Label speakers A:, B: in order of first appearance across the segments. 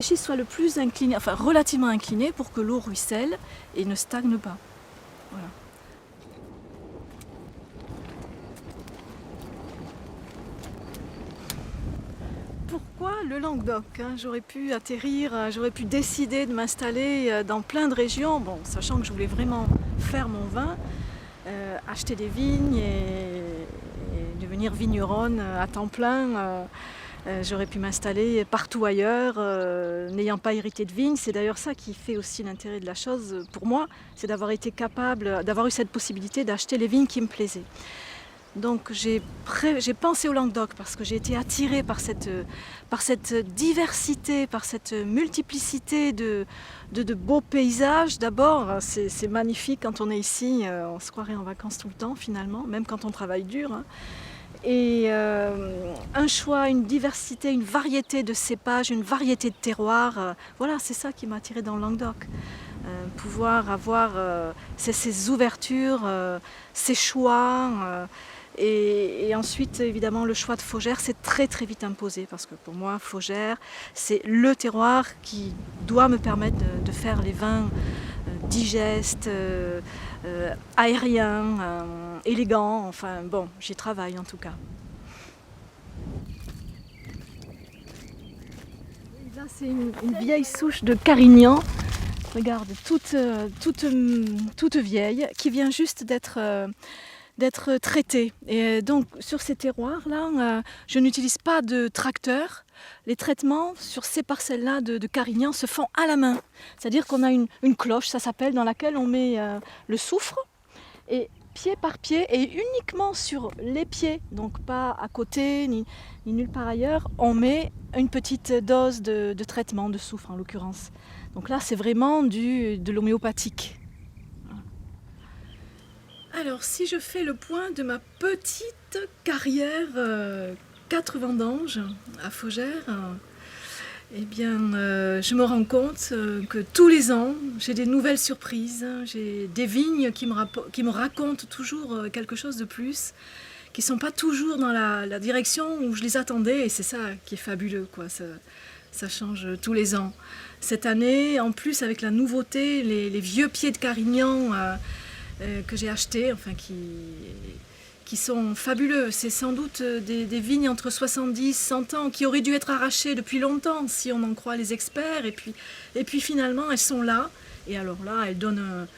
A: Les schistes soient le plus inclinés, enfin relativement inclinés pour que l'eau ruisselle et ne stagne pas. Voilà. Pourquoi le Languedoc, hein? J'aurais pu atterrir, j'aurais pu décider de m'installer dans plein de régions, bon, sachant que je voulais vraiment faire mon vin, acheter des vignes et devenir vigneronne à temps plein. J'aurais pu m'installer partout ailleurs, n'ayant pas hérité de vignes. C'est d'ailleurs ça qui fait aussi l'intérêt de la chose pour moi, c'est d'avoir été capable, d'avoir eu cette possibilité d'acheter les vignes qui me plaisaient. Donc j'ai pensé au Languedoc parce que j'ai été attirée par cette diversité, par cette multiplicité de beaux paysages. D'abord, c'est magnifique quand on est ici, on se croirait en vacances tout le temps finalement, même quand on travaille dur, hein. Et un choix, une diversité, une variété de cépages, une variété de terroirs, voilà, c'est ça qui m'a attirée dans le Languedoc. Pouvoir avoir ces ouvertures, ces choix, et ensuite évidemment le choix de Faugères s'est très vite imposé parce que pour moi Faugères c'est le terroir qui doit me permettre de faire les vins digestes, aériens, élégants, enfin bon, j'y travaille en tout cas. Là c'est une vieille souche de Carignan, regarde, toute vieille, qui vient juste d'être traitée. Et donc sur ces terroirs-là, je n'utilise pas de tracteur. Les traitements sur ces parcelles-là de Carignan se font à la main. C'est-à-dire qu'on a une cloche, ça s'appelle, dans laquelle on met le soufre, et pied par pied, et uniquement sur les pieds, donc pas à côté ni nulle part ailleurs, on met une petite dose de traitement, de soufre en l'occurrence. Donc là c'est vraiment de l'homéopathique. Alors si je fais le point de ma petite carrière 4 vendanges à Faugères, eh bien je me rends compte que tous les ans j'ai des nouvelles surprises, j'ai des vignes qui me racontent toujours quelque chose de plus, qui ne sont pas toujours dans la direction où je les attendais, et c'est ça qui est fabuleux, quoi. Ça change tous les ans. Cette année, en plus avec la nouveauté, les vieux pieds de Carignan que j'ai achetés, enfin qui sont fabuleux. C'est sans doute des vignes entre 70 et 100 ans qui auraient dû être arrachées depuis longtemps si on en croit les experts, et puis finalement elles sont là, et alors là elles donnent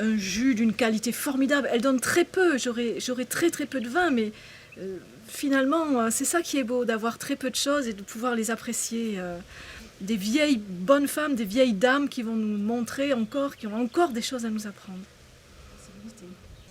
A: un jus d'une qualité formidable. Elles donnent très peu, j'aurais très peu de vin, mais finalement c'est ça qui est beau, d'avoir très peu de choses et de pouvoir les apprécier. Des vieilles bonnes femmes, des vieilles dames qui vont nous montrer encore, qui ont encore des choses à nous apprendre.